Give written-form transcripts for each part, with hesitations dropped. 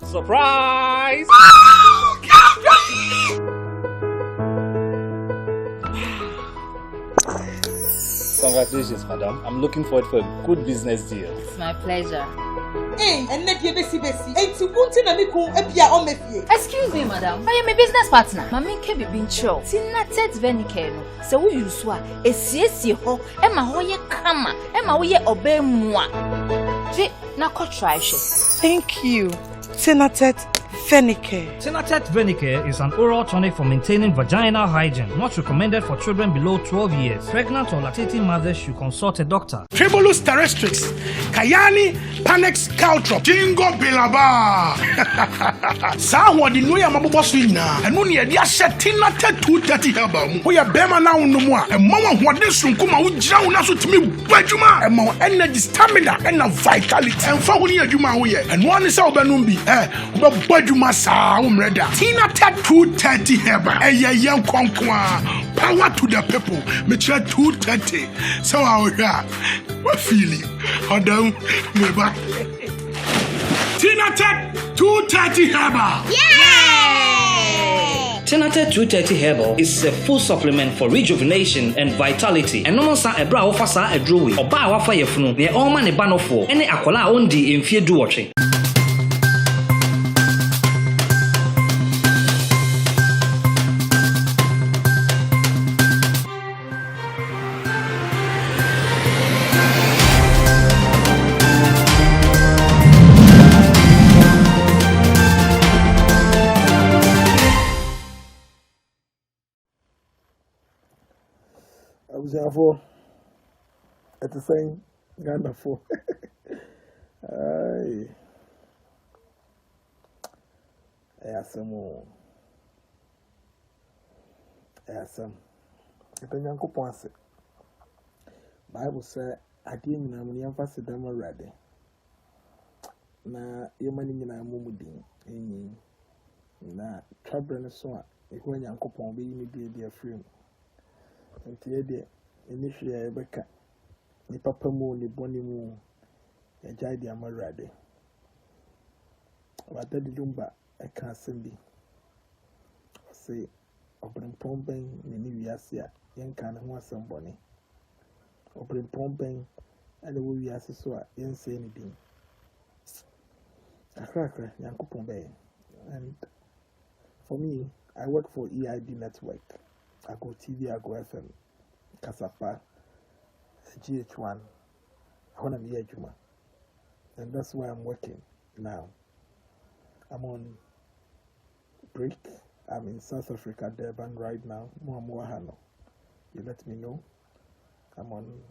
Surprise! Congratulations, madam. I'm looking forward for a good business deal. It's my pleasure. Excuse me, madam. I am a business partner. Mami ke be bin show. Kinaata venike no. Se wo use a esiesie ho, e ma ho ye kama, e ma wo ye obemua. Je na ko try she. Thank you. Kinaata Venike. Kinaata Venike is an oral tonic for maintaining vaginal hygiene, not recommended for children below 12 years. Pregnant or lactating mothers should consult a doctor. Tribulus terrestrix, Kayani, Panex Caltrop, Jingo Bilaba. Sawa di noya mabobosina, and when you are setting at 230 herbal, we are Bema now no more, and Mama what this from Kuma would drown us to me, Bajuma, and more energy, stamina, and vitality, and Fawunia Juma, and one is our Banumbi, but Bajuma Sa, Kinaata 230 herbal, a young conqueror, power to the people, Mitra 230. So our what feeling? How down me back? Kinaata 230 herbal. Yeah! Kinaata 230 Herbal is a full supplement for rejuvenation and vitality. And no sa ebra ofa sa edrowi. Oba wafa yefunu, ne all man e ba no for. Ene akola ondi emfie duwotwe. For at the same Ghana for I If Uncle Ponce Bible said, I didn't know when you emphasize them already. Na your money in a mumudin, na trouble and so on. If when Uncle Pon be in the frame. And the initially Rebecca, the papa moon, the bonny moon, a jade amarade. What did Jumba a can't say, open pumping, Mini Yasia, young can who was somebody. Open pumping, and the way Yassi saw, young say anything. A cracker, young Kupombe. And for me, I work for EID Network. I go TV, I go FM, Kasapa, GH1. I want to be a Juma. And that's why I'm working now. I'm on break. I'm in South Africa, Durban right now. Moamoahano. You let me know. I'm on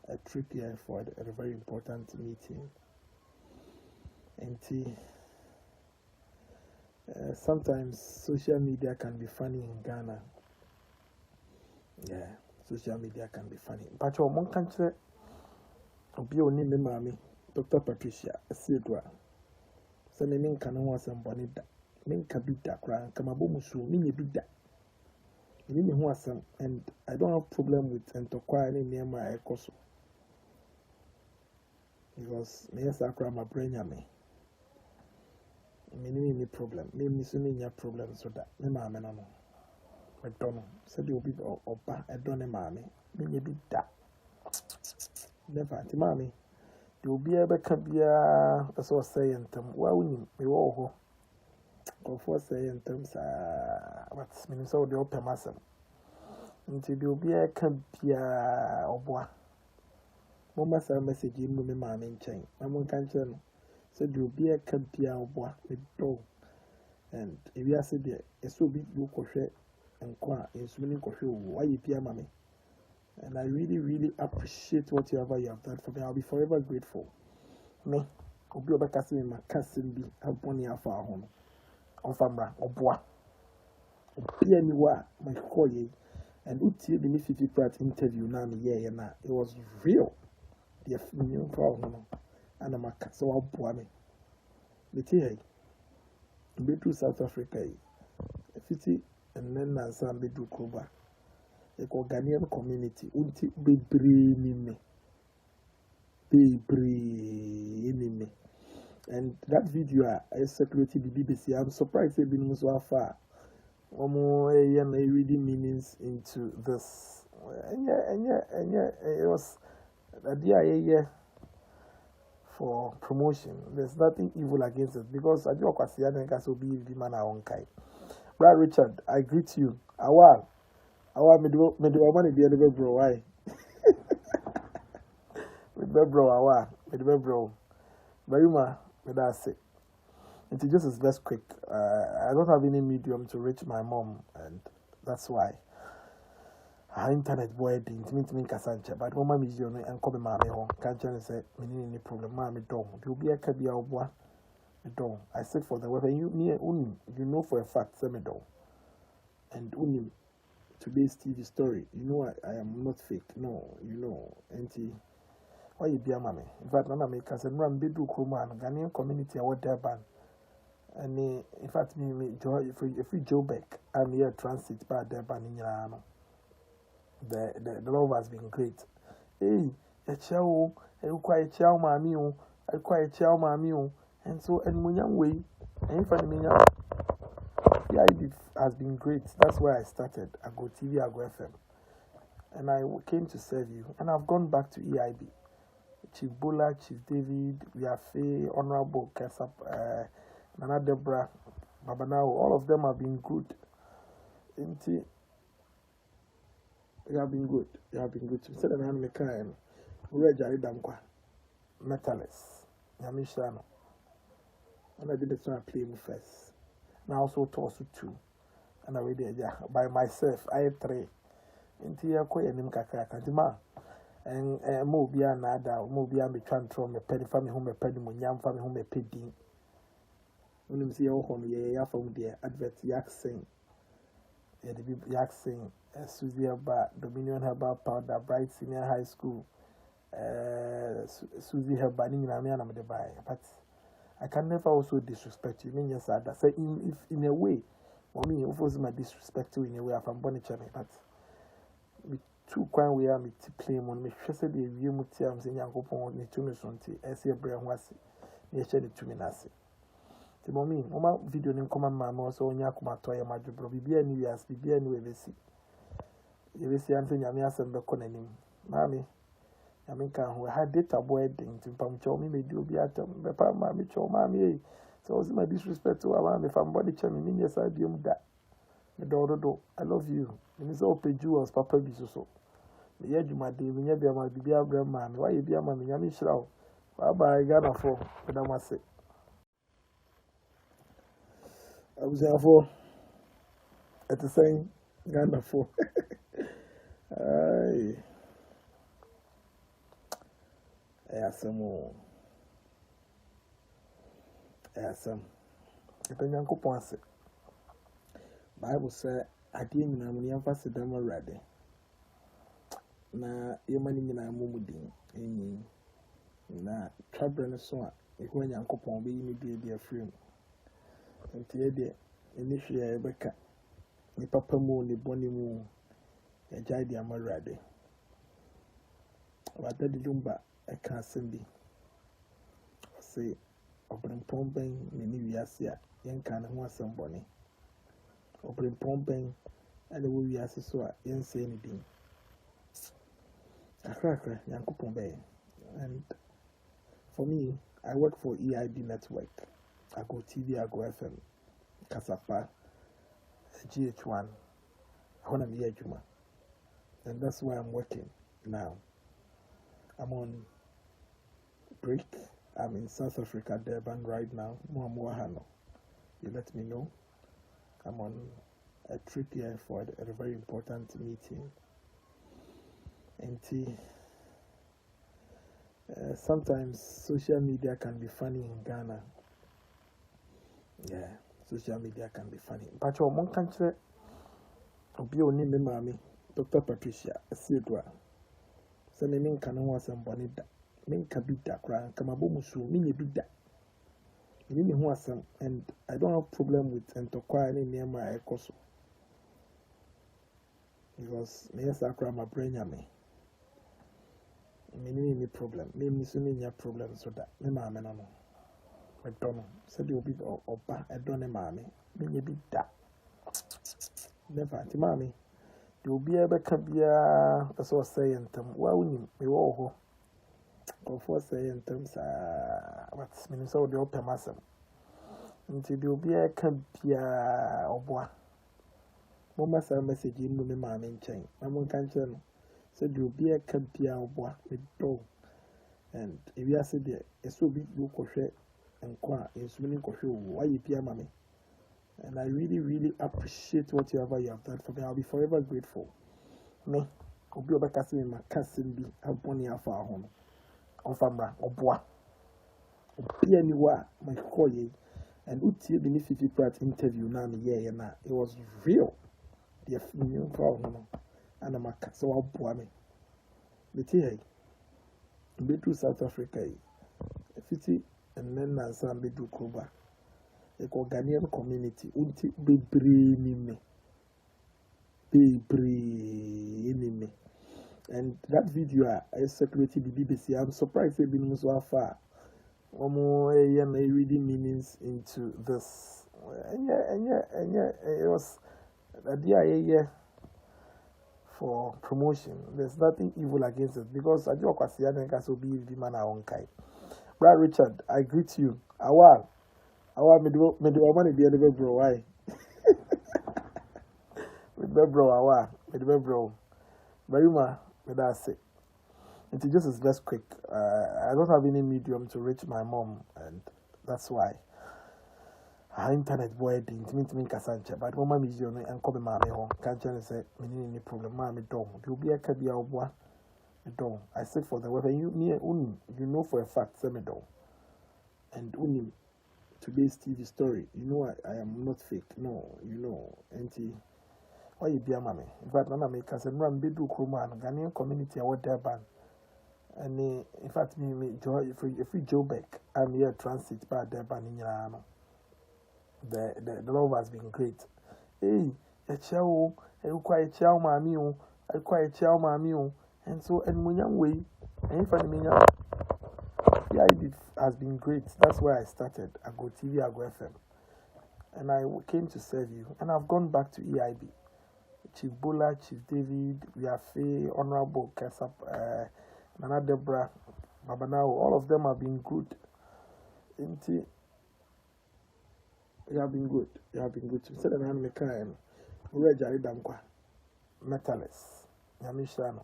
a trip here for a very important meeting. And sometimes social media can be funny in Ghana. Yeah, social media can be funny. But your one country, be only me, mommy, Dr. Patricia, a Sidra. So, me mean can want some bonita. Mean kabita cry, Kamabomusu, mean you bid that. You mean who some, and I don't have problem with and to acquire near my ecoso. Because me, yes, I cry my brain, me. Me problem. Me, miss me, problem, so that me, mamma, no. McDonald said you'll be opa a donny mammy, mean you be that. Never, mammy. You'll be able to be as was saying, well, we all go for saying terms, what's meaning so the open massam. Until you'll be a cabia or bois. Mama said a message in me, mammy, in chain. I'm one country. Said you'll be a cabia or bois with dog. And if you are said there, it's so big you crochet. And in swimming coffee, why you peer mommy? And I really appreciate whatever you have done for me. I'll be forever grateful. Me, I'll be back in my cousin be upon your far home. On Famra, or bois. Be anywhere, my call ye, and Uti the 50 part interview now, yeah, and it was real. The new problem, and I'm a so I'll boy me. The tea, be to South Africa, 50. And then Nansan be do Kuba. A Ghanaian community, unti be brave in me. And that video I circulated the BBC. I'm surprised they've been so far. One more reading meanings into this. And it was a DIA for promotion. There's nothing evil against it because I do a question and can be the man on kai. Brad Richard, I greet you. Awa me do money the other bro. Why? Me bro awa me bro. Barima, that's it. It just is best quick. I don't have any medium to reach my mom, and that's why. Her internet boy didn't mean Casancha, but one mammy and come mammy home. Can't you say, any problem, mammy don't. You'll be a cabia boy. Don't. I said for the weapon, you near Unim, you know for a fact, Semedo. And Unim, today's TV story, you know I am not fake. No, you know, auntie. Why you be a mammy? In fact, none of me can run Bidu Kruman, Ghanaian community, I want their ban. And in fact, me, if we Joe Beck, I'm here transit by their ban in Yano. The love has been great. Hey, a chow, a quiet chow, mammy, a quiet chow, mammy, and so, and when young way, and if I mean, the idea has been great. That's why I started. I go TV, I go FM. And I came to serve you, and I've gone back to EIB. Chief Bola, Chief David, Yafe, Honorable Kesap, Nana Debra, Babanao, all of them have been good. They have been good. They have been good. Instead of having a kind, we're Jaridamqua, Metalist, Yamishano. And I didn't try to play him first. And I also tossed 2. And I waited by myself. I had 3. Into your quay and Nimkaka, Kantima. And Mobia Nada, Mobia me transform a penny family home a penny, Munyam family home a penny. When you see your home, yeah, from the advert yak sing. Yeah, the people yak sing. Susie Herba, Dominion Herba Powder, Bright Senior High School. Susie Herba, Namiana with the buy. But I can never also disrespect you. I mean, yes, I say if in a way, for me, of course, my disrespect you in a way from Bonichame, but. Two quite we are me to play on me. She said, "If you must am saying Uncle Pon, need to me something. I see a brain was near Shed to me. Nasi. The moment, Mama video in command, Mamma, so Yakuma toy, my job, be any years, be any way they see. You will see Anthony Amias and Beconin. Mammy, I mean, who had data wedding to Pamcho, me may do be at the Pama, Mitchell, Mammy. So, was my disrespect to our if I'm body charming, yes, I do that. The daughter, I love you. And it's all pay jewels, Papa be so. The edge of my day, when you be my baby, man, why you be a mammy, Yami Shroud? Bye, Ghana for, but I must say. I was there for at the same Ghana for. Aye. Some more. Some. If I don't go once, Bible said, I didn't know when I'm them already. Na yemani nyina momudin enyi na trabre no so a ehwa nyankopon be yimi bia frame ntie de eni hwe beka ni papa mu ni boni mu ya jaidi amarade wada de dumba e ka asembi say obrempon ben ni wiase a yenka ne ho asem boni obrempon ben ade wo wiase so a yense ni din and for me, I work for EIB Network. I go TV, I go FM, Kasapa, GH1, Honam Yejuma. And that's why I'm working now. I'm on break. I'm in South Africa, Durban right now. Muamuahano. You let me know. I'm on a trip here for a very important meeting. And sometimes social media can be funny in Ghana. Yeah, social media can be funny. But your one country, be only me, mommy, Dr. Patricia, a Sidra. So, me mean can was some bonita. Men can be that cry, come a bomusu, me be that. Me who was some, and I don't have problem with enterquiring near my ecoso. Because me, yes, I cry my brain, me. Me any problem. Me soon any problem so that me mama no. McDonald said you be oba edone mami me bi da never ti mami you be ebe ka bia so say entam wa unim me wo ho go for say entam sa what's mean so the open masem nti de obi e ka bia oboa mo masa message mu me mami nchen na mo kan che no so de obi e ka bia oboa me do and if you say there eso bi you ko hwe enko a insumini ko hwe wo ayi pia mami. And I really appreciate whatever you have done for me. I'll be forever grateful. Me, obi obakasi me makasim bi aboni afa ho. Onfamra oboa. Obi aniwa my call ye and utie bi ni 50 part interview na me ye na. It was real. The afinu for ho. And I'm so oboa me. Me tie. Be to South Africa. 50 and then na some be do Cuba. The Ghanaian community, unti bebre ni me. And that video I circulated the BBC. I'm surprised they've been so far. Reading meanings into this. And it was a year for promotion. There's nothing evil against it because I do quite so be the man I own kai. Brad Richard, I greet you. Awal. Awa me do money the other bro why? With bro awa me do bro. Barima me that say. It is just quick. I don't have any medium to reach my mom and that's why. Her internet boy didn't mean Casancha, but mama medium and come my home. Can't say me need any problem. Mammy don't. You be a cabia boy. Don't. I said for the weapon you near unim. You know for a fact, say me don't. And unim. Today's TV story, you know I am not fake. No, you know, auntie. Why you be a mammy? In fact, Nana make us and run Bidu Kruman, Ghanaian community, I want their ban. And in fact, me joy if we Joe Beck, I'm here transit by their ban in Yano. The love has been great. Hey, a chow, a quiet chow, mammy, a quiet chow, mammy, and so and when young way, and if I mean, yeah, it has been great. That's where I started. I go TV, I go FM. And I came to serve you. And I've gone back to EIB. Chief Bola, Chief David, Yafe, Honorable Kesap, Nana Debra, Babanao, all of them have been good. You have been good. You have been good. Instead of having a kind, we're Jaridamqua, Metalist, Yamishano.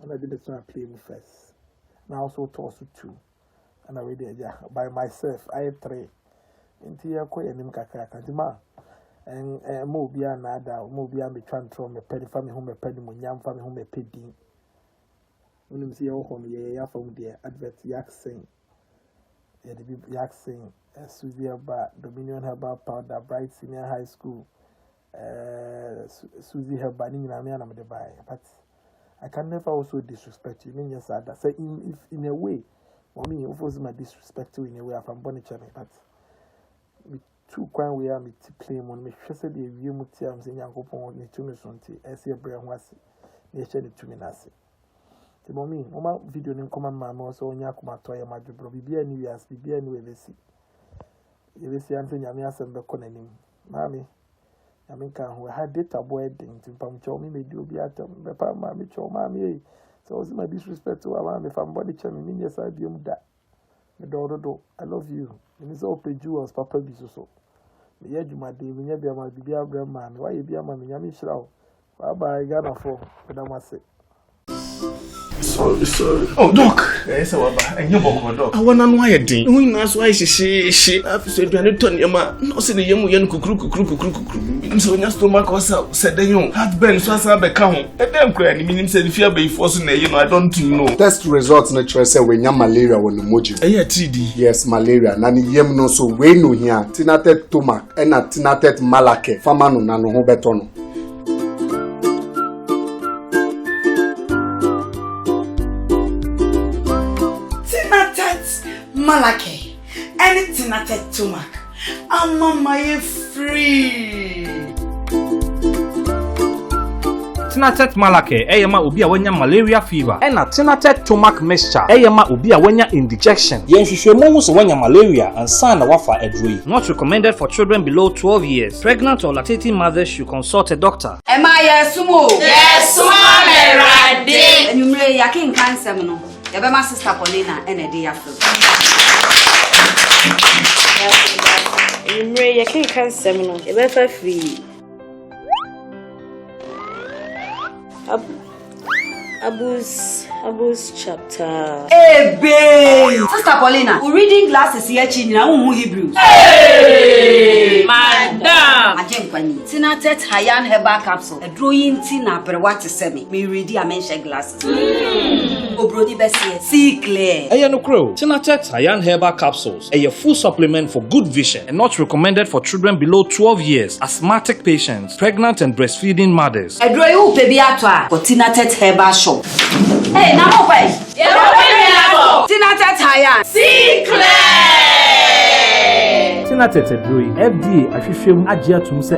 And I didn't try to play him first. And I also tossed 2. And I read by myself. I had 3. Into your quay and him kakaka. And Mobia Nada, Mobia be transform a penny family home a penny when young family home a penny. When you see your home, yeah, from the advert yak sing. Yeah, the people yak sing. Susie Herba, Dominion Herba Powder, Bright Senior High School. Susie Herba, Nina, I'm the buy. But I can never also disrespect you. I mean, yes, I say if in a way, for me, of course, my disrespect you in a way. I'm born to me, but me too quiet we are me to play on me. She said the view muti am saying yanko pon ni tumi sonti. I see a brand was ni share the tumi nasi. The mommy, mama video ni come mama also onya kuma toya majubro. Bibi any years, bibi any way vesi. Vesi ante nyami asembe kona nim. Mami. I mean, can we had data boy thing to Pamcho me do be at the Pammy Cho Mammy. So was my disrespect to our if I'm body chum, yes, I be that. The daughter, I love you. And it's all pay jewels, Papa be so. The edge of my day, when you be my baby, grandma, why you be a mammy, Yami Shroud. Bye, Ghana for, but I must say. Sorry. Oh, Doc. Yes, and you walk, Doc. I want to know why you did. Who knows why she I've said, you don't yama, no, see the young kukru. So, your stomach was out, said the young. Had been so as I become. And then crying, meaning said, if you are forcing a, I don't know. Test results natural say when you malaria when the moji. Yeah, TD. Yes, malaria. Nani yem no so we no here. Tinatet tomac and a tinatet malake. Famano nano hobetono. Malake, anything at a tumac. I'm on my free. Tinatet Malake eyema obi a wanya malaria fever. Ena Tinatet Tomac mixture eyema obi a wanya indigestion. Yenhwehwemu hu so wanya malaria and sana wafa adroi. Not recommended for children below 12 years. Pregnant or lactating mothers should consult a doctor. Emma yesumo. Yesumo merade. Enumre yakin cancer no. Yebe ma sister Paulina ene dey afro. Enumre yakin cancer no. Yebe fa free. Abus chapter. Hey, babe! Sister Paulina, we reading glasses here chini who Hebrews. Hey! Madam! Ajenkwani. Tinatet Hayan herbal capsule. A drawing tina per what to semi. Me ready a mention glasses. Obrodi besi. See clear. No crow. Tinatet Hayan herbal capsules. A full supplement for good vision and not recommended for children below 12 years, asthmatic patients, pregnant and breastfeeding mothers. A drawing baby atwa for Tinatet herbal shop. Hey, now what? Tinatet Hayan. See clear. Tinatet Edroi, FDA, Ashishim, Ajia Tumse,